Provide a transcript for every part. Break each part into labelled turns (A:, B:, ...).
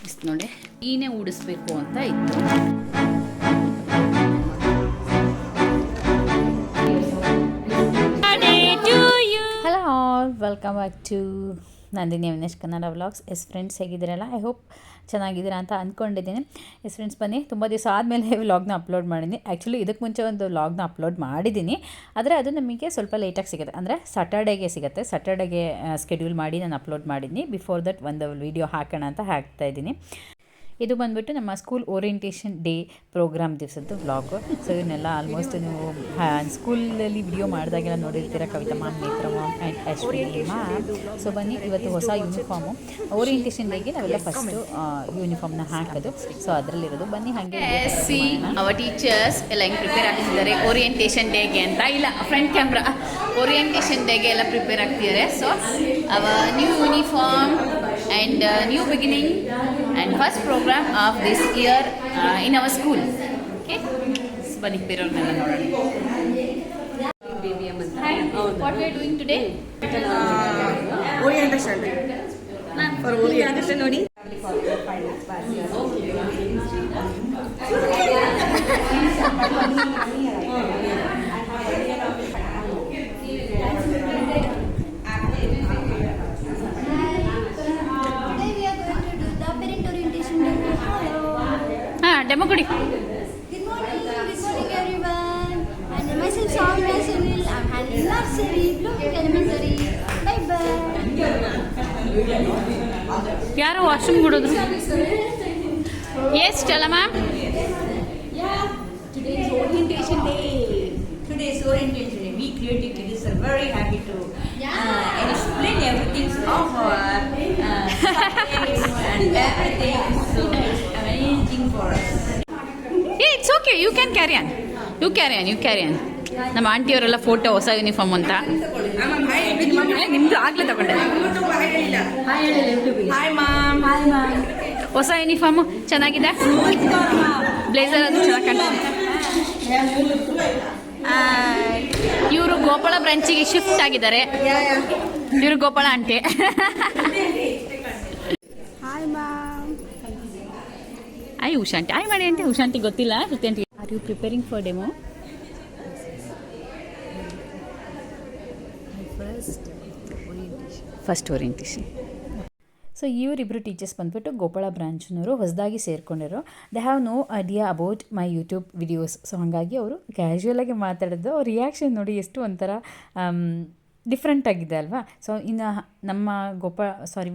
A: ಇಷ್ಟು ನೋಡಿ ನೀನೇ ಉಡಿಸ್ಬೇಕು ಅಂತ ಇತ್ತು. Hello all, welcome back to Nandini Avinash Kannada vlogs. Friends, ಹೇಗಿದ್ದೀರಲ್ಲ? ಐ ಹೋಪ್ ಚೆನ್ನಾಗಿದ್ದೀರಾ ಅಂತ ಅಂದ್ಕೊಂಡಿದ್ದೀನಿ. ಫ್ರೆಂಡ್ಸ್, ಬನ್ನಿ, ತುಂಬ ದಿವಸ ಆದಮೇಲೆ ವ್ಲಾಗ್ನ ಅಪ್ಲೋಡ್ ಮಾಡಿದ್ದೀನಿ. ಆ್ಯಕ್ಚುಲಿ ಇದಕ್ಕೆ ಮುಂಚೆ ಒಂದು ವ್ಲಾಗ್ನ ಅಪ್ಲೋಡ್ ಮಾಡಿದ್ದೀನಿ, ಆದರೆ ಅದು ನಮಗೆ ಸ್ವಲ್ಪ ಲೇಟಾಗಿ ಸಿಗುತ್ತೆ, ಅಂದರೆ ಸ್ಯಾಟರ್ಡೇಗೆ ಸಿಗುತ್ತೆ. ಸ್ಯಾಟರ್ಡೇಗೆ ಸ್ಕೆಡ್ಯೂಲ್ ಮಾಡಿ ನಾನು ಅಪ್ಲೋಡ್ ಮಾಡಿದ್ದೀನಿ. ಬಿಫೋರ್ ದಟ್ ಒಂದು ವಿಡಿಯೋ ಹಾಕೋಣ ಅಂತ ಹಾಕ್ತಾಯಿದ್ದೀನಿ. ಇದು ಬಂದುಬಿಟ್ಟು ನಮ್ಮ ಸ್ಕೂಲ್ ಓರಿಯೆಂಟೇಷನ್ ಡೇ ಪ್ರೋಗ್ರಾಮ್ ದಿವಸದ್ದು ವ್ಲಾಗು. ಸೊ ಇವನ್ನೆಲ್ಲ ಆಲ್ಮೋಸ್ಟ್ ನೀವು ಸ್ಕೂಲಲ್ಲಿ ವಿಡಿಯೋ ಮಾಡಿದಾಗೆಲ್ಲ ನೋಡಿರ್ತೀರ, Kavita ma'am, Netra ma'am and Ashwini ma'am. So ಬನ್ನಿ, ಇವತ್ತು ಹೊಸ ಯೂನಿಫಾರ್ಮು ಓರಿಯೆಂಟೇಷನ್ ಡೇಗೆ ನಾವೆಲ್ಲ ಫಸ್ಟು ಯೂನಿಫಾರ್ಮ್ನ ಹಾಕೋದು. ಸೊ ಅದರಲ್ಲಿರೋದು ಬನ್ನಿ, ಹಾಗೆ ಸಿ ಅವರ್ ಟೀಚರ್ಸ್ ಎಲ್ಲ ಹೆಂಗೆ ಪ್ರಿಪೇರ್ ಆಗ್ತಿದ್ದಾರೆ ಓರಿಯೆಂಟೇಷನ್ ಡೇಗೆ ಅಂತ. ಇಲ್ಲ, ಫ್ರಂಟ್ ಕ್ಯಾಮ್ರಾ, ಓರಿಯೆಂಟೇಷನ್ ಡೇಗೆ ಎಲ್ಲ ಪ್ರಿಪೇರ್ ಆಗ್ತಿದ್ದಾರೆ. So our new uniform and new beginning and first program of this year in our school. Okay, bani perornella nodona. Hi, what we are doing today?
B: Orientation day. For orientation nodi.
A: Demo kudi.
C: Good morning everyone. And myself Soumya Sunil. I'm handling nursery, Blooming Elementary. Bye bye.
A: Yaru washroom kododru? Yes, Stella ma'am.
B: Yeah, today's orientation day. We creative kids are very happy to explain everything of our subjects and everything. So amazing for us.
A: Yeah, it's okay. You can carry on. You carry on. ನಮ್ಮ ಆಂಟಿಯವರೆಲ್ಲ photo ಹೊಸ uniform ಅಂತ. ನಿಮ್ಮದು ಆಗಲೇ ತಗೊಂಡೆ.
B: Hi ma'am.
A: ಹೊಸ uniform ಚೆನ್ನಾಗಿದೆ. Blazer ಅದು ಚೆನ್ನಾಗಿ ಕಾಣ್ತಿದೆ. ಇವರು ಗೋಪಾಳ ಬ್ರಾಂಚಿಗೆ ಶಿಫ್ಟ್ ಆಗಿದ್ದಾರೆ. ಇವರು Gopala aunty.
C: Hi ma'am.
A: Hi Usha aunty. Hi ಮಾಡಿ ಆಂಟಿ. ಉಷಾಂಟಿ ಗೊತ್ತಿಲ್ಲ. Aunty, are you preparing for demo? First orientation. So ಇವರಿಬ್ಬರು ಟೀಚರ್ಸ್ ಬಂದುಬಿಟ್ಟು ಗೋಪಾಳ ಬ್ರಾಂಚ್ನವರು ಹೊಸದಾಗಿ ಸೇರ್ಕೊಂಡಿರೋ. They have no idea about my YouTube videos. So ಹಾಗಾಗಿ ಅವರು ಕ್ಯಾಶುವಲಾಗಿ ಮಾತಾಡೋದು, ಅವ್ರ ರಿಯಾಕ್ಷನ್ ನೋಡಿ ಎಷ್ಟು ಒಂಥರ ಡಿಫ್ರೆಂಟ್ ಆಗಿದೆ ಅಲ್ವಾ. ಸೊ ಇನ್ನು ನಮ್ಮ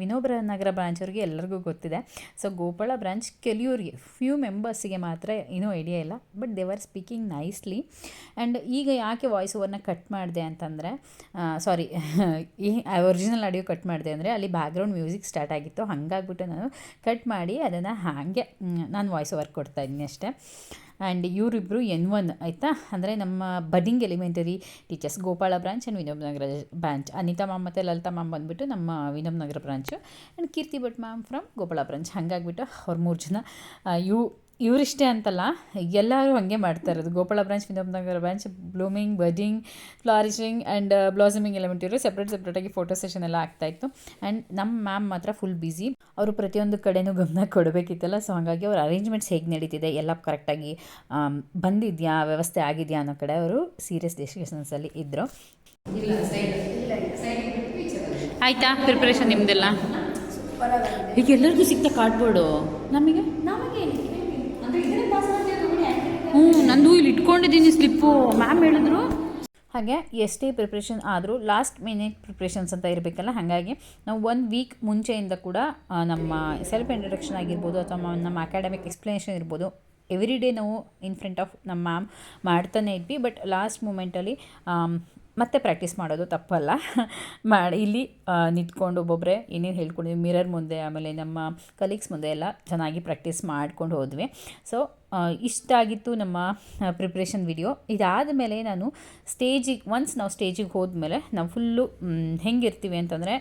A: ವಿನೋಬ ನಗರ ಬ್ರಾಂಚವ್ರಿಗೆ ಎಲ್ಲರಿಗೂ ಗೊತ್ತಿದೆ. ಸೊ ಗೋಪಾಳ ಬ್ರಾಂಚ್ ಕೆಲವ್ರಿಗೆ ಫ್ಯೂ ಮೆಂಬರ್ಸಿಗೆ ಮಾತ್ರ ಏನೂ ಐಡಿಯಾ ಇಲ್ಲ, but they are speaking nicely. And ಈಗ ಯಾಕೆ ವಾಯ್ಸ್ ಓವರ್ನ ಕಟ್ ಮಾಡಿದೆ ಅಂತಂದರೆ, ಈ ಒರಿಜಿನಲ್ ಆಡಿಯೋ ಕಟ್ ಮಾಡಿದೆ ಅಂದರೆ ಅಲ್ಲಿ ಬ್ಯಾಕ್ಗ್ರೌಂಡ್ ಮ್ಯೂಸಿಕ್ ಸ್ಟಾರ್ಟ್ ಆಗಿತ್ತು. ಹಾಗಾಗ್ಬಿಟ್ಟು ನಾನು ಕಟ್ ಮಾಡಿ ಅದನ್ನು ಹಾಗೆ ನಾನು ವಾಯ್ಸ್ ಓವರ್ ಕೊಡ್ತಾಯಿದ್ದೀನಿ ಅಷ್ಟೇ. ಆ್ಯಂಡ್ ಇವರಿಬ್ಬರು N1 ಆಯಿತಾ, ಅಂದರೆ ನಮ್ಮ budding elementary teachers Gopala branch and Vinoba Nagar branch. Anita ma'am ಮತ್ತು ಲಲಿತಾ ಮ್ಯಾಮ್ ಬಂದುಬಿಟ್ಟು ನಮ್ಮ Vinoba Nagar branch, and Keerthi Bhat ma'am from Gopala branch. ಹಾಗಾಗಿಬಿಟ್ಟು ಅವ್ರು 3 ಜನ ಇವರಿಷ್ಟೇ ಅಂತಲ್ಲ, ಎಲ್ಲರೂ ಹಾಗೆ ಮಾಡ್ತಾ ಇರೋದು. Gopala branch, Vinoba Nagar branch, blooming, budding, flourishing and blossoming elementary ಸಪ್ರೇಟಾಗಿ ಫೋಟೋ ಸೆಷನ್ ಎಲ್ಲ ಆಗ್ತಾಯಿತ್ತು. ಆ್ಯಂಡ್ ನಮ್ಮ ಮ್ಯಾಮ್ ಮಾತ್ರ ಫುಲ್ ಬ್ಯುಸಿ. ಅವರು ಪ್ರತಿಯೊಂದು ಕಡೆನೂ ಗಮನ ಕೊಡಬೇಕಿತ್ತಲ್ಲ. ಸೊ ಹಾಗಾಗಿ ಅವ್ರ ಅರೇಂಜ್ಮೆಂಟ್ಸ್ ಹೇಗೆ ನಡೀತಿದೆ, ಎಲ್ಲ ಕರೆಕ್ಟಾಗಿ ಬಂದಿದೆಯಾ, ವ್ಯವಸ್ಥೆ ಆಗಿದೆಯಾ ಅನ್ನೋ ಕಡೆ ಅವರು ಸೀರಿಯಸ್ ಡಿಸ್ಕಷನ್ಸಲ್ಲಿ ಇದ್ದರು. ಆಯಿತಾ ಪ್ರಿಪ್ರೇಷನ್ ನಿಮ್ಮದೆಲ್ಲ? ಈಗ ಎಲ್ಲರಿಗೂ ಸಿಗ್ತಾ ಕಾರ್ಡ್ಬೋರ್ಡು, ನಮಗೆ ನಂದು ಇಲ್ಲಿ ಇಟ್ಕೊಂಡಿದ್ದೀನಿ ಸ್ಲಿಪ್ಪು. ಮ್ಯಾಮ್ ಹೇಳಿದ್ರು ಹಾಗೆ ಎಷ್ಟೇ ಪ್ರಿಪ್ರೇಷನ್ ಆದರೂ ಲಾಸ್ಟ್ ಮಿನಿಟ್ ಪ್ರಿಪ್ರೇಷನ್ಸ್ ಅಂತ ಇರಬೇಕಲ್ಲ. ಹಾಗಾಗಿ ನಾವು 1 ವೀಕ್ ಮುಂಚೆಯಿಂದ ಕೂಡ ನಮ್ಮ ಸೆಲ್ಫ್ ಇಂಟ್ರಡಕ್ಷನ್ ಆಗಿರ್ಬೋದು ಅಥವಾ ನಮ್ಮ ಅಕಾಡೆಮಿಕ್ ಎಕ್ಸ್ಪ್ಲನೇಷನ್ ಇರ್ಬೋದು, ಎವ್ರಿ ಡೇ ನಾವು ಇನ್ ಫ್ರಂಟ್ ಆಫ್ ನಮ್ಮ ಮ್ಯಾಮ್ ಮಾಡ್ತಾನೆ ಇದ್ವಿ. ಬಟ್ ಲಾಸ್ಟ್ ಮೂಮೆಂಟಲ್ಲಿ ಮತ್ತೆ ಪ್ರಾಕ್ಟೀಸ್ ಮಾಡೋದು ತಪ್ಪಲ್ಲ. ಇಲ್ಲಿ ನಿಂತ್ಕೊಂಡು ಒಬ್ಬೊಬ್ಬರೇ ಏನೇನು ಹೇಳ್ಕೊಂಡಿದ್ವಿ ಮಿರರ್ ಮುಂದೆ, ಆಮೇಲೆ ನಮ್ಮ ಕಲೀಗ್ಸ್ ಮುಂದೆ ಎಲ್ಲ ಚೆನ್ನಾಗಿ ಪ್ರಾಕ್ಟೀಸ್ ಮಾಡ್ಕೊಂಡು ಹೋದ್ವಿ. ಸೊ ಇಷ್ಟಾಗಿತ್ತು ನಮ್ಮ ಪ್ರಿಪ್ರೇಷನ್ ವಿಡಿಯೋ. ಇದಾದ ಮೇಲೆ ನಾನು ನಾವು ಸ್ಟೇಜಿಗೆ ಹೋದ್ಮೇಲೆ ನಾವು ಫುಲ್ಲು ಹೆಂಗಿರ್ತೀವಿ ಅಂತಂದರೆ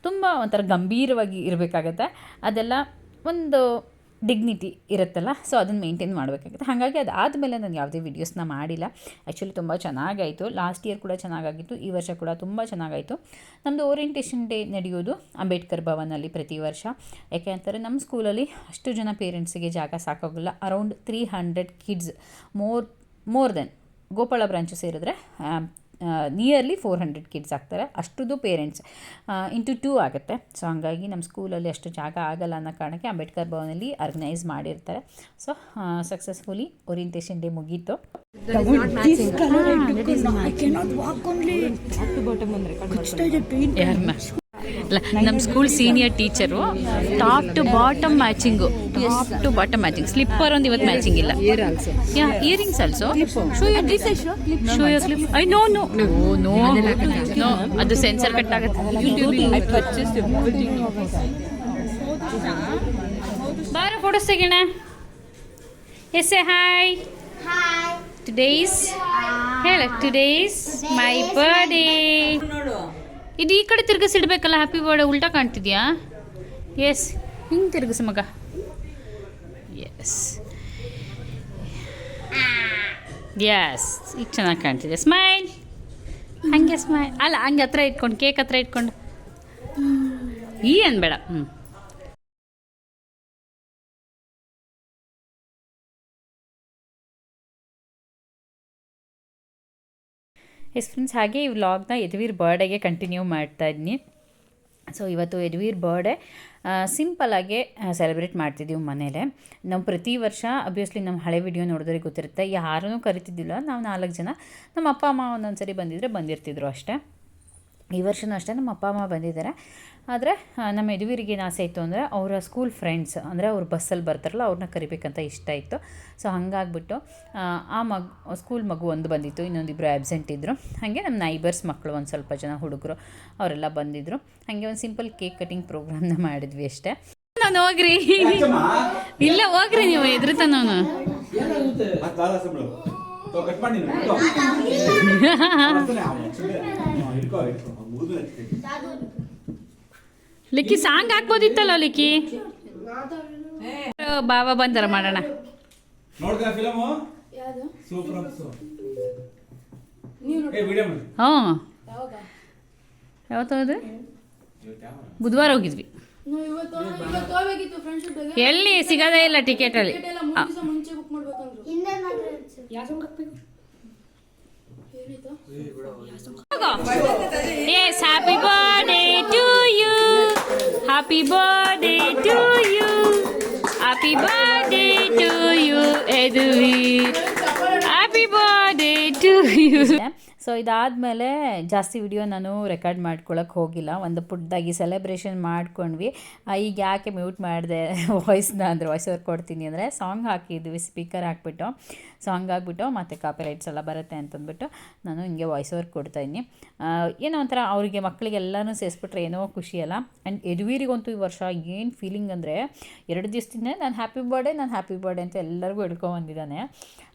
A: ತುಂಬ ಒಂಥರ ಗಂಭೀರವಾಗಿ ಇರಬೇಕಾಗತ್ತೆ. ಅದೆಲ್ಲ ಒಂದು ಡಿಗ್ನಿಟಿ ಇರುತ್ತಲ್ಲ, ಸೊ ಅದನ್ನು ಮೇಂಟೈನ್ ಮಾಡಬೇಕಾಗುತ್ತೆ. ಹಾಗಾಗಿ ಅದಾದಮೇಲೆ ನಾನು ಯಾವುದೇ ವೀಡಿಯೋಸ್ನ ಮಾಡಿಲ್ಲ. ಆ್ಯಕ್ಚುಲಿ ತುಂಬ ಚೆನ್ನಾಗಾಯಿತು. ಲಾಸ್ಟ್ ಇಯರ್ ಕೂಡ ಚೆನ್ನಾಗಾಗಿತ್ತು, ಈ ವರ್ಷ ಕೂಡ ತುಂಬ ಚೆನ್ನಾಗಾಯಿತು. ನಮ್ಮದು ಓರಿಯೆಂಟೇಷನ್ ಡೇ ನಡೆಯೋದು ಅಂಬೇಡ್ಕರ್ ಭವನಲ್ಲಿ ಪ್ರತಿ ವರ್ಷ. ಯಾಕೆ ಅಂತಾರೆ, ನಮ್ಮ ಸ್ಕೂಲಲ್ಲಿ ಅಷ್ಟು ಜನ ಪೇರೆಂಟ್ಸಿಗೆ ಜಾಗ ಸಾಕಾಗೋಲ್ಲ. Around 300 kids, more than Gopala branch ಸೇರಿದ್ರೆ ನಿಯರ್ಲಿ 400 ಕಿಡ್ಸ್ ಆಗ್ತಾರೆ. ಅಷ್ಟುದು ಪೇರೆಂಟ್ಸ್ ಇಂಟು 2 ಆಗುತ್ತೆ. ಸೊ ಹಂಗಾಗಿ ನಮ್ಮ ಸ್ಕೂಲಲ್ಲಿ ಅಷ್ಟು ಜಾಗ ಆಗಲ್ಲ ಅನ್ನೋ ಕಾರಣಕ್ಕೆ ಅಂಬೇಡ್ಕರ್ ಭವನಲ್ಲಿ ಆರ್ಗನೈಸ್ ಮಾಡಿರ್ತಾರೆ. ಸೊ ಸಕ್ಸಸ್ಫುಲಿ ಓರಿಯೆಂಟೇಷನ್ ಡೇ ಮುಗೀತು. ನಮ್ಮ school senior teacher top to bottom matching, slipper ಒಂದು ಇವತ್ತು ಮ್ಯಾಚಿಂಗ್ ಇಲ್ಲ. Earrings also. Show your clip. I know ಅದು ಸೆನ್ಸರ್ ಕಟ್ ಆಗುತ್ತೆ. ಬಾರ ಫೋಟೋಸ್ ತೆಗೋಣ. Yes a hi. Today's my birthday. ಇದು ಈ ಕಡೆ ತಿರ್ಗಿಸಿಡ್ಬೇಕಲ್ಲ, ಹ್ಯಾಪಿ ಬರ್ಡೇ ಉಲ್ಟಾ ಕಾಣ್ತಿದ್ಯಾ? ಎಸ್, ಹಿಂಗೆ ತಿರ್ಗಿಸು ಮಗ. ಎಸ್ ಈಗ ಚೆನ್ನಾಗಿ ಕಾಣ್ತಿದೆ. ಸ್ಮೈಲ್. ಹಂಗೆ ಸ್ಮೈಲ್ ಅಲ್ಲ, ಹಂಗೆ ಹತ್ರ ಇಟ್ಕೊಂಡು, ಕೇಕ್ ಹತ್ರ ಇಟ್ಕೊಂಡು ಈ ಅನ್ಬೇಡ. ಎಸ್ ಫ್ರೆಂಡ್ಸ್, ಹಾಗೆ ಈ ವ್ಲಾಗ್ನ ಯದುವೀರ್ ಬರ್ಡೇಗೆ ಕಂಟಿನ್ಯೂ ಮಾಡ್ತಾಯಿದ್ದೀನಿ. ಸೊ ಇವತ್ತು ಯದುವೀರ್ ಬರ್ಡೇ ಸಿಂಪಲಾಗೆ ಸೆಲೆಬ್ರೇಟ್ ಮಾಡ್ತಿದ್ದೀವಿ ಮನೇಲೆ. ನಾವು ಪ್ರತಿ ವರ್ಷ ಅಬ್ವಿಯಸ್ಲಿ ನಮ್ಮ ಹಳೆ ವಿಡಿಯೋ ನೋಡಿದ್ರೆ ಗೊತ್ತಿರುತ್ತೆ, ಯಾರನ್ನೂ ಕರಿತಿದ್ದಿಲ್ಲ. ನಾವು 4 ಜನ, ನಮ್ಮ ಅಪ್ಪ ಅಮ್ಮ ಒಂದೊಂದು ಸರಿ ಬಂದಿರ್ತಿದ್ರು ಅಷ್ಟೇ. ಈ ವರ್ಷವೂ ಅಷ್ಟೇ ನಮ್ಮ ಅಪ್ಪ ಅಮ್ಮ ಬಂದಿದ್ದಾರೆ. ಆದರೆ ನಮ್ಮ ಯದುವೀರಿಗೆ ಏನು ಆಸೆ ಇತ್ತು ಅಂದರೆ, ಅವರ ಸ್ಕೂಲ್ ಫ್ರೆಂಡ್ಸ್ ಅಂದರೆ ಅವ್ರು ಬಸ್ಸಲ್ಲಿ ಬರ್ತಾರಲ್ಲ, ಅವ್ರನ್ನ ಕರಿಬೇಕಂತ ಇಷ್ಟ ಇತ್ತು. ಸೊ ಹಾಗಾಗ್ಬಿಟ್ಟು ಸ್ಕೂಲ್ ಮಗು ಒಂದು ಬಂದಿತ್ತು, ಇನ್ನೊಂದಿಬ್ಬರು ಆ್ಯಬ್ಸೆಂಟ್ ಇದ್ದರು. ಹಾಗೆ ನಮ್ಮ ನೈಬರ್ಸ್ ಮಕ್ಕಳು ಒಂದು ಸ್ವಲ್ಪ ಜನ ಹುಡುಗರು ಅವರೆಲ್ಲ ಬಂದಿದ್ದರು. ಹಾಗೆ ಒಂದು ಸಿಂಪಲ್ ಕೇಕ್ ಕಟಿಂಗ್ ಪ್ರೋಗ್ರಾಮ್ನ ಮಾಡಿದ್ವಿ ಅಷ್ಟೇ. ನಾನು ಹೋಗ್ರಿ, ಇಲ್ಲ ಹೋಗ್ರಿ ನೀವು ಎದುರುತ್ತ. ನಾನು ಲಿಕ್ಕಿ ಸಾಂಗ್ ಹಾಕ್ಬೋದಿತ್ತಲ್ಲ ಲಿಕ್ಕಿ. ಬಾಬಾ ಬಂದಾರ ಮಾಡೋಣ. ಹಾಂ, ಯಾವತ್ತದು? ಬುಧವಾರ ಹೋಗಿದ್ವಿ. ಎಲ್ಲಿ ಸಿಗೋದೇ ಇಲ್ಲ ಟಿಕೆಟಲ್ಲಿ. Yes, happy birthday to you. Happy birthday to you. Happy birthday to you, Eduvir. Happy birthday to you. So ಇದಾದಮೇಲೆ ಜಾಸ್ತಿ ವಿಡಿಯೋ ನಾನು ರೆಕಾರ್ಡ್ ಮಾಡ್ಕೊಳಕ್ಕೆ ಹೋಗಿಲ್ಲ. ಒಂದು ಪುಟ್ಟದಾಗಿ ಸೆಲೆಬ್ರೇಷನ್ ಮಾಡ್ಕೊಂಡ್ವಿ. ಈಗ ಯಾಕೆ ಮ್ಯೂಟ್ ಮಾಡಿದೆ ವಾಯ್ಸ್ನ ಅಂದರೆ, ವಾಯ್ಸ್ ಓವರ್ ಕೊಡ್ತೀನಿ ಅಂದರೆ, ಸಾಂಗ್ ಹಾಕಿದ್ವಿ ಸ್ಪೀಕರ್ ಹಾಕ್ಬಿಟ್ಟು. ಸೊ ಹಂಗಾಗ್ಬಿಟ್ಟು ಮತ್ತು ಕಾಪಿರೈಟ್ಸ್ ಎಲ್ಲ ಬರುತ್ತೆ ಅಂತಂದ್ಬಿಟ್ಟು ನಾನು ಹಿಂಗೆ ವಾಯ್ಸ್ ಓವರ್ ಕೊಡ್ತಾಯಿದ್ದೀನಿ. ಏನೋ ಒಂಥರ ಅವರಿಗೆ ಮಕ್ಕಳಿಗೆಲ್ಲನೂ ಸೇರಿಸ್ಬಿಟ್ರೆ ಏನೋ ಖುಷಿಯಲ್ಲ. ಆ್ಯಂಡ್ ಯದುವೀರಿಗಂತೂ ಈ ವರ್ಷ ಏನು ಫೀಲಿಂಗ್ ಅಂದರೆ, 2 ದಿವಸದಿಂದ ನಾನು ಹ್ಯಾಪಿ ಬರ್ಡೇ ಅಂತ ಎಲ್ಲರಿಗೂ ಹೇಳ್ಕೊಂಬಂದಿದ್ದಾನೆ.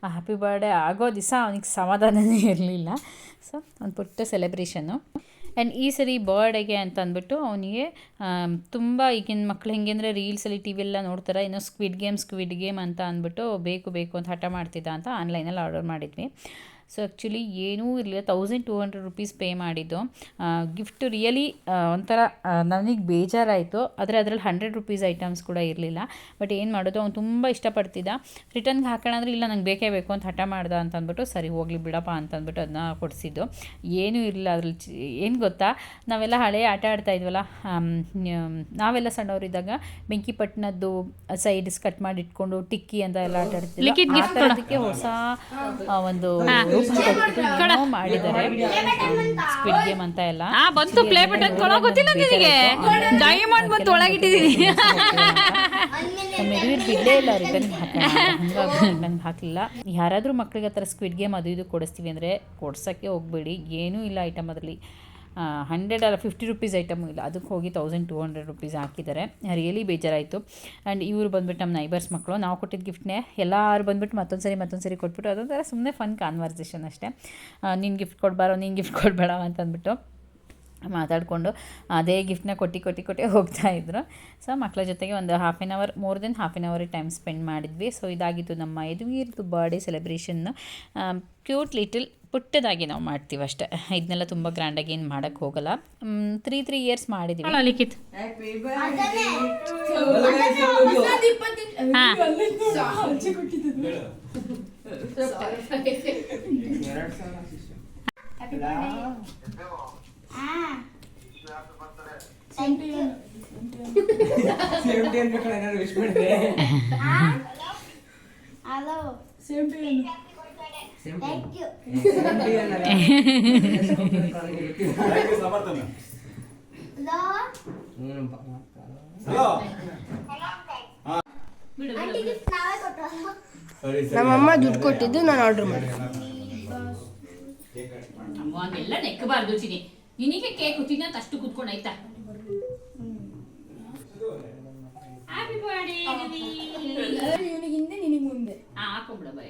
A: ಆ ಹ್ಯಾಪಿ ಬರ್ಡೇ ಆಗೋ ದಿವಸ ಅವನಿಗೆ ಸಮಾಧಾನನೇ ಇರಲಿಲ್ಲ. ಸೊ ಒಂದು ಪುಟ್ಟ ಸೆಲೆಬ್ರೇಷನ್ನು. ಆ್ಯಂಡ್ ಈ ಸರಿ ಬರ್ಡೇಗೆ ಅಂತ ಅಂದ್ಬಿಟ್ಟು ಅವನಿಗೆ ತುಂಬ ಈಗಿನ ಮಕ್ಳು ಹೆಂಗೆ ಅಂದರೆ, ರೀಲ್ಸಲ್ಲಿ ಟಿ ವಿಯೆಲ್ಲ ನೋಡ್ತಾರೆ, ಏನೋ ಸ್ಕ್ವಿಡ್ ಗೇಮ್ ಅಂತ ಅಂದ್ಬಿಟ್ಟು ಬೇಕು ಅಂತ ಹಠ ಮಾಡ್ತಿದ್ದ ಅಂತ ಆನ್ಲೈನಲ್ಲಿ ಆರ್ಡರ್ ಮಾಡಿದ್ವಿ. ಸೊ ಆ್ಯಕ್ಚುಲಿ ಏನೂ ಇರಲಿಲ್ಲ, 1200 ರುಪೀಸ್ ಪೇ ಮಾಡಿದ್ದು. ಗಿಫ್ಟ್ ರಿಯಲಿ ಒಂಥರ ನನಗೆ ಬೇಜಾರಾಯಿತು. ಆದರೆ ಅದರಲ್ಲಿ 100 ರುಪೀಸ್ ಐಟಮ್ಸ್ ಕೂಡ ಇರಲಿಲ್ಲ. ಬಟ್ ಏನು ಮಾಡೋದು, ಅವ್ನು ತುಂಬ ಇಷ್ಟಪಡ್ತಿದ್ದ. ರಿಟರ್ನ್ಗೆ ಹಾಕೋಣ ಅಂದರೆ, ಇಲ್ಲ ನಂಗೆ ಬೇಕೇ ಬೇಕು ಅಂತ ಹಠ ಮಾಡ್ದ ಅಂತಂದ್ಬಿಟ್ಟು, ಸರಿ ಹೋಗಲಿ ಬಿಡಪ್ಪ ಅಂತಂದ್ಬಿಟ್ಟು ಅದನ್ನ ಕೊಡಿಸಿದ್ದು. ಏನೂ ಇರಲಿಲ್ಲ ಅದರಲ್ಲಿ. ಏನು ಗೊತ್ತಾ, ನಾವೆಲ್ಲ ಹಳೆ ಆಟ ಆಡ್ತಾಯಿದ್ವಲ್ಲ, ನಾವೆಲ್ಲ ಸಣ್ಣವರಿದ್ದಾಗ ಬೆಂಕಿಪಟ್ಟಣದ್ದು ಸೈಡ್ಸ್ ಕಟ್ ಮಾಡಿ ಇಟ್ಕೊಂಡು ಟಿಕ್ಕಿ ಅಂತ ಎಲ್ಲ ಆಟ ಆಡ್ತಿದ್ವಿ. ಅದಕ್ಕೆ ಹೊಸ ಒಂದು ಮಾಡಿದ್ದಾರೆ, ಸ್ಕ್ವಿಡ್ ಗೇಮ್ ಅಂತ ಎಲ್ಲ ಬಂತು. ಪ್ಲೇ ಬಟನ್ ಗೊತ್ತಿಲ್ಲ ನಿನಗೆ, ಡೈಮಂಡ್ ಬಂತು ಒಳಗಿಟ್ಟಿದ್ದೀನಿ. ಮೆದುವಿರ್ ಬಿಡಲೇ ಇಲ್ಲ ರಿಟರ್ನ್ ಹಾಕಿ, ನಂಗೆ ಹಾಕಲಿಲ್ಲ. ಯಾರಾದರೂ ಮಕ್ಕಳಿಗೆ ಆ ಥರ ಸ್ಕ್ವಿಡ್ ಗೇಮ್ ಅದು ಇದು ಕೊಡಿಸ್ತೀವಿ ಅಂದರೆ ಕೊಡ್ಸೋಕ್ಕೆ ಹೋಗಬೇಡಿ. ಏನೂ ಇಲ್ಲ ಐಟಮ್ ಅದರಲ್ಲಿ. 100 ಅಲ್ಲ 50 ರುಪೀಸ್ ಐಟಮು ಇಲ್ಲ, ಅದಕ್ಕೆ ಹೋಗಿ 1200 ರುಪೀಸ್ ಹಾಕಿದ್ದಾರೆ. ರಿಯಲಿ ಬೇಜಾರಾಯಿತು. ಆ್ಯಂಡ್ ಇವರು ಬಂದುಬಿಟ್ಟು ನಮ್ಮ ನೈಬರ್ಸ್ ಮಕ್ಕಳು, ನಾವು ಕೊಟ್ಟಿದ್ದ ಗಿಫ್ಟ್ನೇ ಎಲ್ಲರೂ ಬಂದುಬಿಟ್ಟು ಮತ್ತೊಂದು ಸರಿ ಕೊಟ್ಬಿಟ್ಟು, ಅದೊಂಥರ ಸುಮ್ಮನೆ ಫನ್ ಕಾನ್ವರ್ಸೇಷನ್ ಅಷ್ಟೇ. ನೀನು ಗಿಫ್ಟ್ ಕೊಡಬೇಡ ಅಂತಂದ್ಬಿಟ್ಟು ಮಾತಾಡಿಕೊಂಡು ಅದೇ ಗಿಫ್ಟನ್ನ ಕೊಟ್ಟು ಹೋಗ್ತಾಯಿದ್ರು. ಸೊ ಮಕ್ಕಳ ಜೊತೆಗೆ ಒಂದು more than half an hour time spend ಮಾಡಿದ್ವಿ. ಸೊ ಇದಾಗಿತ್ತು ನಮ್ಮ ಯದುವೀರ್ದು ಬರ್ಡೇ ಸೆಲೆಬ್ರೇಷನ್ನು. ಕ್ಯೂಟ್ ಲಿಟಲ್ ಪುಟ್ಟದಾಗಿ ನಾವು ಮಾಡ್ತೀವಿ ಅಷ್ಟೇ. ಇದನ್ನೆಲ್ಲ ತುಂಬ ಗ್ರ್ಯಾಂಡಾಗಿ ಏನು ಮಾಡೋಕ್ಕೆ ಹೋಗಲ್ಲ. 3 ಇಯರ್ಸ್ ಮಾಡಿದ್ದೀವಿ. ಲಿಖಿತ್
C: ಹಲೋ ಥ್ಯಾಂಕ್ ಯು.
D: ನಮ್ಮಮ್ಮ ದುಡ್ಡು ಕೊಟ್ಟಿದ್ದು ನಾನು ಆರ್ಡರ್ ಮಾಡಿ.
B: ಹಂಗೆಲ್ಲ ನೆಕ್ಕಬಾರ್ದು ಚಿನಿ. ನಿನಗೆ ಕೇಕ್ ತಿನ್ನೋದು ಅಷ್ಟು ಕೂತ್ಕೊಂಡು ಆಯ್ತಾ. ಹ್ಯಾಪಿ ಬರ್ಡೇ
D: ಇವನಿಗೆ ಹಿಂದೆ ನಿನಗೆ ಮುಂದೆ
B: ಹಾಕೊಂಬಿಡ ಬೈ.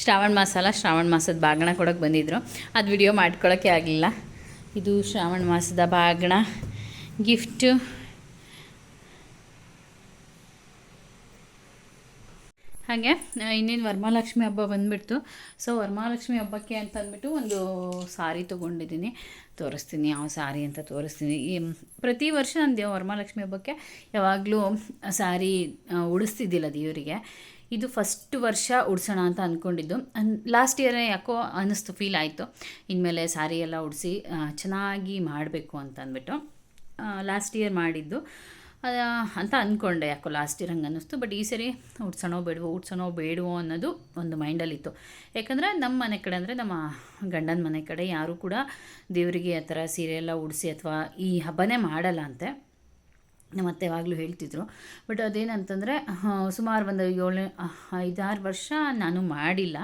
A: ಶ್ರಾವಣ ಮಾಸದ ಬಾಗಣ ಕೊಡೋಕ್ಕೆ ಬಂದಿದ್ರು. ಅದು ವಿಡಿಯೋ ಮಾಡ್ಕೊಳ್ಳೋಕ್ಕೆ ಆಗಲಿಲ್ಲ. ಇದು ಶ್ರಾವಣ ಮಾಸದ ಬಾಗಣ ಗಿಫ್ಟು. ಹಾಗೆ ಇನ್ನೇನು ವರಮಹಾಲಕ್ಷ್ಮಿ ಹಬ್ಬ ಬಂದುಬಿಡ್ತು. ಸೊ ವರಮಹಾಲಕ್ಷ್ಮಿ ಹಬ್ಬಕ್ಕೆ ಅಂತ ಅಂದ್ಬಿಟ್ಟು ಒಂದು ಸಾರಿ ತೊಗೊಂಡಿದ್ದೀನಿ, ತೋರಿಸ್ತೀನಿ ಯಾವ ಸಾರಿ ಅಂತ ತೋರಿಸ್ತೀನಿ. ಪ್ರತಿ ವರ್ಷ ನಾನು ವರಮಹಾಲಕ್ಷ್ಮಿ ಹಬ್ಬಕ್ಕೆ ಯಾವಾಗಲೂ ಸಾರಿ ಉಡಿಸ್ತಿದ್ದಿಲ್ಲ ದೇವರಿಗೆ. ಇದು ಫಸ್ಟ್ ವರ್ಷ ಉಡ್ಸೋಣ ಅಂತ ಅಂದ್ಕೊಂಡಿದ್ದು. ಲಾಸ್ಟ್ ಇಯರ್ ಯಾಕೋ ಅನ್ನಿಸ್ತು, ಫೀಲ್ ಆಯಿತು ಇನ್ಮೇಲೆ ಸಾರಿ ಎಲ್ಲ ಉಡಿಸಿ ಚೆನ್ನಾಗಿ ಮಾಡಬೇಕು ಅಂತ ಅಂದ್ಬಿಟ್ಟು ಲಾಸ್ಟ್ ಇಯರ್ ಮಾಡಿದ್ದು ಅಂತ ಅಂದ್ಕೊಂಡೆ. ಯಾಕೋ ಲಾಸ್ಟ್ ಇಯರ್ ಹಂಗೆ ಅನ್ನಿಸ್ತು. ಬಟ್ ಈ ಸರಿ ಉಡ್ಸೋಣೋ ಬೇಡವೋ ಅನ್ನೋದು ಒಂದು ಮೈಂಡಲ್ಲಿತ್ತು. ಯಾಕಂದರೆ ನಮ್ಮ ಮನೆ ಕಡೆ ಅಂದರೆ ನಮ್ಮ ಗಂಡನ ಮನೆ ಕಡೆ ಯಾರೂ ಕೂಡ ದೇವರಿಗೆ ಆ ಥರ ಸೀರೆ ಎಲ್ಲ ಉಡಿಸಿ ಅಥವಾ ಈ ಹಬ್ಬನೇ ಮಾಡಲ್ಲ ಅಂತೆ. ನಮ್ಮತ್ತೆ ಯಾವಾಗಲೂ ಹೇಳ್ತಿದ್ರು. ಬಟ್ ಅದೇನಂತಂದರೆ ಸುಮಾರು ಒಂದು 5-6 ವರ್ಷ ನಾನು ಮಾಡಿಲ್ಲ.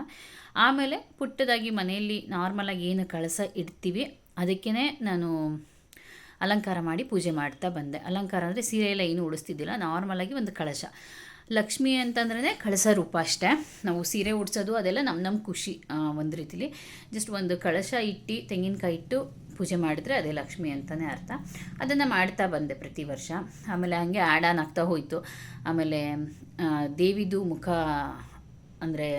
A: ಆಮೇಲೆ ಪುಟ್ಟದಾಗಿ ಮನೆಯಲ್ಲಿ ನಾರ್ಮಲಾಗಿ ಏನು ಕಳಸ ಇಡ್ತೀವಿ ಅದಕ್ಕೇ ನಾನು ಅಲಂಕಾರ ಮಾಡಿ ಪೂಜೆ ಮಾಡ್ತಾ ಬಂದೆ. ಅಲಂಕಾರ ಅಂದರೆ ಸೀರೆ ಎಲ್ಲ ಏನು ಉಡಿಸ್ತಿದ್ದಿಲ್ಲ, ನಾರ್ಮಲಾಗಿ ಒಂದು ಕಳಶ. ಲಕ್ಷ್ಮಿ ಅಂತಂದ್ರೆ ಕಳಸ ರೂಪ ಅಷ್ಟೇ. ನಾವು ಸೀರೆ ಉಡ್ಸೋದು ಅದೆಲ್ಲ ನಮ್ಮ ಖುಷಿ. ಒಂದು ರೀತಿಲಿ ಜಸ್ಟ್ ಒಂದು ಕಳಶ ಇಟ್ಟು ತೆಂಗಿನಕಾಯಿ ಇಟ್ಟು ಪೂಜೆ ಮಾಡಿದ್ರೆ ಅದೇ ಲಕ್ಷ್ಮಿ ಅಂತಲೇ ಅರ್ಥ. ಅದನ್ನು ಮಾಡ್ತಾ ಬಂದೆ ಪ್ರತಿ ವರ್ಷ. ಆಮೇಲೆ ಹಾಗೆ ಆ್ಯಡ್ ಆನ್ ಆಗ್ತಾ ಹೋಯಿತು. ಆಮೇಲೆ ದೇವಿದು ಮುಖ ಅಂದರೆ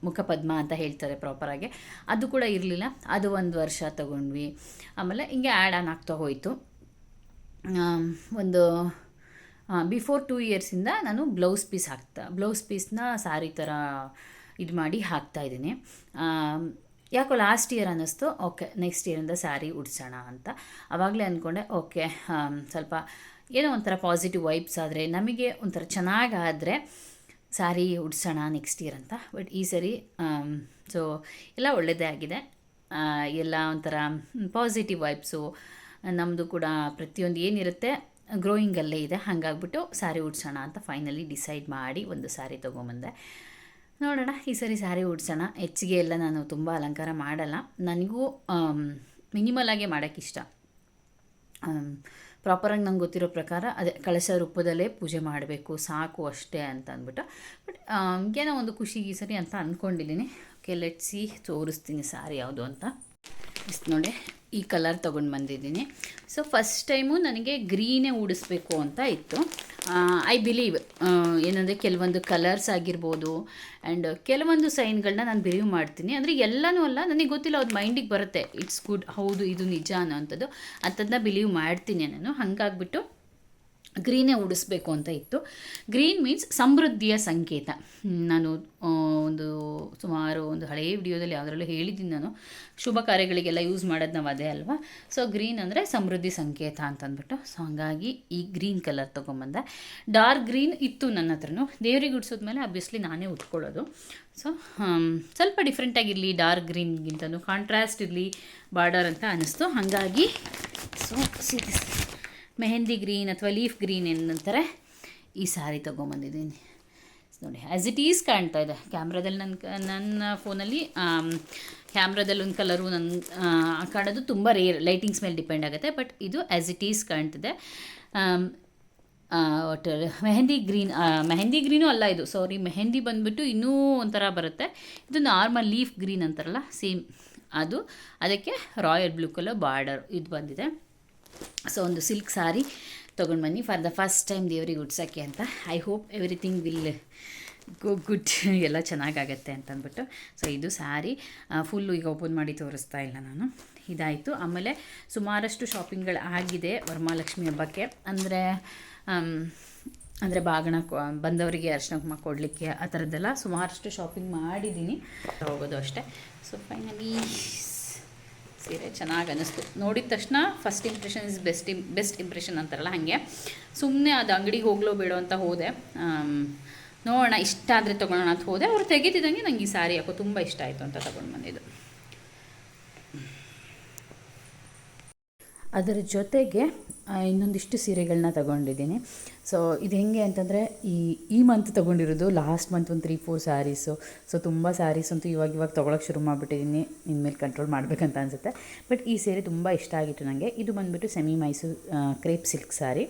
A: ಮುಖಪದ್ಮ ಅಂತ ಹೇಳ್ತಾರೆ ಪ್ರಾಪರಾಗಿ, ಅದು ಕೂಡ ಇರಲಿಲ್ಲ. ಅದು ಒಂದು ವರ್ಷ ತಗೊಂಡ್ವಿ. ಆಮೇಲೆ ಹಿಂಗೆ ಆ್ಯಡ್ ಆನ್ ಆಗ್ತಾ ಹೋಯಿತು. ಒಂದು ಬಿಫೋರ್ 2 ಇಯರ್ಸಿಂದ ನಾನು ಬ್ಲೌಸ್ ಪೀಸ್ನ ಸಾರಿ ಥರ ಇದು ಮಾಡಿ ಹಾಕ್ತಾಯಿದ್ದೀನಿ. ಯಾಕೋ ಲಾಸ್ಟ್ ಇಯರ್ ಅನ್ನಿಸ್ತು ಓಕೆ ನೆಕ್ಸ್ಟ್ ಇಯರಿಂದ ಸ್ಯಾರಿ ಉಡ್ಸೋಣ ಅಂತ. ಆವಾಗಲೇ ಅಂದ್ಕೊಂಡೆ ಓಕೆ ಸ್ವಲ್ಪ ಏನೋ ಒಂಥರ ಪಾಸಿಟಿವ್ ವೈಬ್ಸ್ ಆದರೆ, ನಮಗೆ ಒಂಥರ ಚೆನ್ನಾಗಾದರೆ ಸ್ಯಾರಿ ಉಡ್ಸೋಣ ನೆಕ್ಸ್ಟ್ ಇಯರ್ ಅಂತ. ಬಟ್ ಈ ಸರಿ ಸೊ ಎಲ್ಲ ಒಳ್ಳೆಯದೇ ಆಗಿದೆ. ಎಲ್ಲ ಒಂಥರ ಪಾಸಿಟಿವ್ ವೈಬ್ಸು. ನಮ್ಮದು ಕೂಡ ಪ್ರತಿಯೊಂದು ಏನಿರುತ್ತೆ ಗ್ರೋಯಿಂಗಲ್ಲೇ ಇದೆ. ಹಾಗಾಗ್ಬಿಟ್ಟು ಸ್ಯಾರಿ ಉಡ್ಸೋಣ ಅಂತ ಫೈನಲಿ ಡಿಸೈಡ್ ಮಾಡಿ ಒಂದು ಸ್ಯಾರಿ ತೊಗೊಂಬಂದೆ. ನೋಡೋಣ ಈ ಸರಿ ಸ್ಯಾರಿ ಉಡ್ಸೋಣ. ಹೆಚ್ಚಿಗೆ ಎಲ್ಲ ನಾನು ತುಂಬ ಅಲಂಕಾರ ಮಾಡಲ್ಲ. ನನಗೂ ಮಿನಿಮಲಾಗೆ ಮಾಡೋಕ್ಕಿಷ್ಟ. ಪ್ರಾಪರಾಗಿ ನಂಗೆ ಗೊತ್ತಿರೋ ಪ್ರಕಾರ ಅದೇ ಕಳಶ ರೂಪದಲ್ಲೇ ಪೂಜೆ ಮಾಡಬೇಕು ಸಾಕು ಅಷ್ಟೇ ಅಂತ ಅಂದ್ಬಿಟ್ಟು. ಬಟ್ ಏನೋ ಒಂದು ಖುಷಿಗೆ ಈ ಸರಿ ಅಂತ ಅಂದ್ಕೊಂಡಿದ್ದೀನಿ. ಓಕೆ ಲೆಟ್ಸಿ ತೋರಿಸ್ತೀನಿ ಸ್ಯಾರಿ ಯಾವುದು ಅಂತ. ಇಷ್ಟು ನೋಡಿ ಈ ಕಲರ್ ತೊಗೊಂಡು ಬಂದಿದ್ದೀನಿ. ಸೊ ಫಸ್ಟ್ ಟೈಮು ನನಗೆ ಗ್ರೀನೇ ಉಡಿಸ್ಬೇಕು ಅಂತ ಇತ್ತು. ಐ ಬಿಲೀವ್ ಏನಂದರೆ ಕೆಲವೊಂದು ಕಲರ್ಸ್ ಆಗಿರ್ಬೋದು ಆ್ಯಂಡ್ ಕೆಲವೊಂದು ಸೈನ್ಗಳನ್ನ ನಾನು ಬಿಲೀವ್ ಮಾಡ್ತೀನಿ. ಅಂದರೆ ಎಲ್ಲನೂ ಅಲ್ಲ, ನನಗೆ ಗೊತ್ತಿಲ್ಲ, ಅದು ಮೈಂಡಿಗೆ ಬರುತ್ತೆ ಇಟ್ಸ್ ಗುಡ್, ಹೌದು ಇದು ನಿಜ ಅನ್ನೋಂಥದ್ದು. ಅಂಥದ್ದನ್ನ ಬಿಲೀವ್ ಮಾಡ್ತೀನಿ ನಾನು. ಹಾಗಾಗ್ಬಿಟ್ಟು ಗ್ರೀನೇ ಉಡಿಸ್ಬೇಕು ಅಂತ ಇತ್ತು. ಗ್ರೀನ್ ಮೀನ್ಸ್ ಸಮೃದ್ಧಿಯ ಸಂಕೇತ. ನಾನು ಸುಮಾರು ಒಂದು ಹಳೆಯ ವಿಡಿಯೋದಲ್ಲಿ ಯಾವುದರಲ್ಲೂ ಹೇಳಿದ್ದೀನಿ ನಾನು, ಶುಭ ಕಾರ್ಯಗಳಿಗೆಲ್ಲ ಯೂಸ್ ಮಾಡೋದು ನಾವು ಅದೇ ಅಲ್ವಾ. ಸೊ ಗ್ರೀನ್ ಅಂದರೆ ಸಮೃದ್ಧಿ ಸಂಕೇತ ಅಂತಂದ್ಬಿಟ್ಟು. ಸೊ ಹಾಗಾಗಿ ಈ ಗ್ರೀನ್ ಕಲರ್ ತೊಗೊಂಬಂದೆ. ಡಾರ್ಕ್ ಗ್ರೀನ್ ಇತ್ತು ನನ್ನ ಹತ್ರನೂ. ದೇವ್ರಿಗೆ ಉಡ್ಸೋದ್ಮೇಲೆ ಅಬ್ವಿಯಸ್ಲಿ ನಾನೇ ಉಟ್ಕೊಳ್ಳೋದು. ಸೊ ಸ್ವಲ್ಪ ಡಿಫ್ರೆಂಟಾಗಿರಲಿ, ಡಾರ್ಕ್ ಗ್ರೀನ್ಗಿಂತನೂ ಕಾಂಟ್ರಾಸ್ಟ್ ಇರಲಿ ಬಾರ್ಡರ್ ಅಂತ ಅನ್ನಿಸ್ತು. ಹಾಗಾಗಿ ಸೊ ಮೆಹಂದಿ ಗ್ರೀನ್ ಅಥವಾ ಲೀಫ್ ಗ್ರೀನ್ ಏನಂತಾರೆ, ಈ ಸ್ಯಾರಿ ತೊಗೊಂಬಂದಿದ್ದೀನಿ ನೋಡಿ. ಆ್ಯಸ್ ಇಟ್ ಈಸ್ ಕಾಣ್ತಾ ಇದೆ ಕ್ಯಾಮ್ರಾದಲ್ಲಿ. ನನ್ನ ಫೋನಲ್ಲಿ ಕ್ಯಾಮ್ರಾದಲ್ಲಿ ಒಂದು ಕಲರು ಕಾಣೋದು ತುಂಬ ರೇರ್, ಲೈಟಿಂಗ್ಸ್ ಮೇಲೆ ಡಿಪೆಂಡ್ ಆಗುತ್ತೆ. ಬಟ್ ಇದು ಆ್ಯಸ್ ಇಟ್ ಈಸ್ ಕಾಣ್ತಿದೆ. ಒಟ್ಟು ಮೆಹಂದಿ ಗ್ರೀನೂ ಅಲ್ಲ ಇದು, ಸಾರಿ ಮೆಹಂದಿ ಬಂದುಬಿಟ್ಟು ಇನ್ನೂ ಒಂಥರ ಬರುತ್ತೆ. ಇದು ನಾರ್ಮಲ್ ಲೀಫ್ ಗ್ರೀನ್ ಅಂತಾರಲ್ಲ, ಸೇಮ್
B: ಅದು ಅದಕ್ಕೆ ರಾಯಲ್ ಬ್ಲೂ ಕಲರ್ ಬಾರ್ಡರ್ ಇದು ಬಂದಿದೆ. ಸೊ ಒಂದು ಸಿಲ್ಕ್ ಸಾರಿ ತೊಗೊಂಡು ಬನ್ನಿ ಫಾರ್ ದ ಫಸ್ಟ್ ಟೈಮ್ ದೇವ್ರಿಗೆ ಉಡ್ಸೋಕ್ಕೆ ಅಂತ. I hope everything will go good, ಎಲ್ಲ ಚೆನ್ನಾಗಾಗತ್ತೆ ಅಂತ ಅಂದ್ಬಿಟ್ಟು. ಸೊ ಇದು ಸ್ಯಾರಿ ಫುಲ್ಲು ಈಗ ಓಪನ್ ಮಾಡಿ ತೋರಿಸ್ತಾ ಇಲ್ಲ ನಾನು. ಇದಾಯಿತು. ಆಮೇಲೆ ಸುಮಾರಷ್ಟು ಶಾಪಿಂಗ್ಗಳು ಆಗಿದೆ ವರಮಹಾಲಕ್ಷ್ಮಿ ಹಬ್ಬಕ್ಕೆ. ಅಂದರೆ ಬಾಗಣ ಬಂದವರಿಗೆ ಅರ್ಶಿನ ಕುಂಕುಮ ಕೊಡಲಿಕ್ಕೆ ಆ ಥರದ್ದೆಲ್ಲ ಸುಮಾರಷ್ಟು ಶಾಪಿಂಗ್ ಮಾಡಿದ್ದೀನಿ, ಹೋಗೋದು ಅಷ್ಟೇ. ಸೊ ಫೈನಲಿ ಸೀರೆ ಚೆನ್ನಾಗಿ ಅನ್ನಿಸ್ತು. ನೋಡಿದ ತಕ್ಷಣ first impression is best impression ಅಂತಾರಲ್ಲ ಹಾಗೆ ಸುಮ್ಮನೆ ಅದು ಅಂಗಡಿಗೆ ಹೋಗ್ಲೋ ಬೇಡೋ ಅಂತ ಹೋದೆ. ನೋಡೋಣ ಇಷ್ಟ ಆದರೆ ತೊಗೊಳ್ಳೋಣ ಅಂತ ಹೋದೆ. ಅವ್ರು ತೆಗಿತಿದ್ದಂಗೆ ನಂಗೆ ಈ ಸ್ಯಾರಿ ಯಾಕೋ ತುಂಬ ಇಷ್ಟ ಆಯಿತು ಅಂತ ತೊಗೊಂಡು ಬಂದಿದ್ದು.
A: ಅದರ ಜೊತೆಗೆ ಇನ್ನೊಂದಿಷ್ಟು ಸೀರೆಗಳನ್ನ ತಗೊಂಡಿದ್ದೀನಿ. ಸೊ ಇದು ಹೆಂಗೆ ಅಂತಂದರೆ ಈ ಮಂತ್ ತೊಗೊಂಡಿರೋದು ಲಾಸ್ಟ್ ಮಂತ್ ಒಂದು 3-4 ಸ್ಯಾರೀಸು. ಸೊ ತುಂಬ ಸ್ಯಾರೀಸ್ ಅಂತೂ ಇವಾಗ ತೊಗೊಳಕ್ಕೆ ಶುರು ಮಾಡಿಬಿಟ್ಟಿದ್ದೀನಿ. ಇನ್ಮೇಲೆ ಕಂಟ್ರೋಲ್ ಮಾಡಬೇಕಂತ ಅನಿಸುತ್ತೆ. ಬಟ್ ಈ ಸೀರೆ ತುಂಬ ಇಷ್ಟ ಆಗಿತ್ತು ನನಗೆ. ಇದು ಬಂದುಬಿಟ್ಟು semi Mysuru crepe silk sari.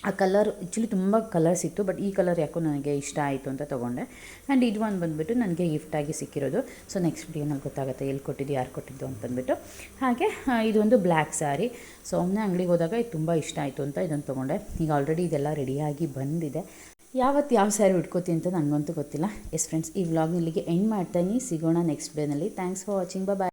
A: ಆ ಕಲರ್ ಆ್ಯಕ್ಚುಲಿ ತುಂಬ ಕಲರ್ಸ್ ಇತ್ತು, ಬಟ್ ಈ ಕಲರ್ ಯಾಕೋ ನನಗೆ ಇಷ್ಟ ಆಯಿತು ಅಂತ ತೊಗೊಂಡೆ. ಆ್ಯಂಡ್ ಇದು ಒಂದು ಬಂದುಬಿಟ್ಟು ನನಗೆ ಗಿಫ್ಟಾಗಿ ಸಿಕ್ಕಿರೋದು. ಸೊ ನೆಕ್ಸ್ಟ್ ವಿಡಿಯೋನಲ್ಲಿ ಗೊತ್ತಾಗುತ್ತೆ ಎಲ್ಲಿ ಕೊಟ್ಟಿದ್ದು, ಯಾರು ಕೊಟ್ಟಿದ್ದು ಅಂತಂದ್ಬಿಟ್ಟು. ಹಾಗೆ ಇದೊಂದು ಬ್ಲ್ಯಾಕ್ ಸ್ಯಾರಿ. ಸೊ ಒಮ್ಮೆ ಅಂಗಡಿಗೆ ಹೋದಾಗ ಇದು ತುಂಬ ಇಷ್ಟ ಆಯಿತು ಅಂತ ಇದನ್ನು ತೊಗೊಂಡೆ. ಈಗ ಆಲ್ರೆಡಿ ಇದೆಲ್ಲ ರೆಡಿಯಾಗಿ ಬಂದಿದೆ. ಯಾವತ್ತು ಯಾವ ಸ್ಯಾರಿ ಉಟ್ಕೋತೀನಿ ಅಂತ ನನಗಂತೂ ಗೊತ್ತಿಲ್ಲ. ಎಸ್ ಫ್ರೆಂಡ್ಸ್, ಈ ವ್ಲಾಗ್ನ ಇಲ್ಲಿಗೆ ಎಂಡ್ ಮಾಡ್ತಾಯಿನಿ. ಸಿಗೋಣ ನೆಕ್ಸ್ಟ್ ವಿಡಿಯೋನಲ್ಲಿ. Thanks for watching. ಬಾಯ್.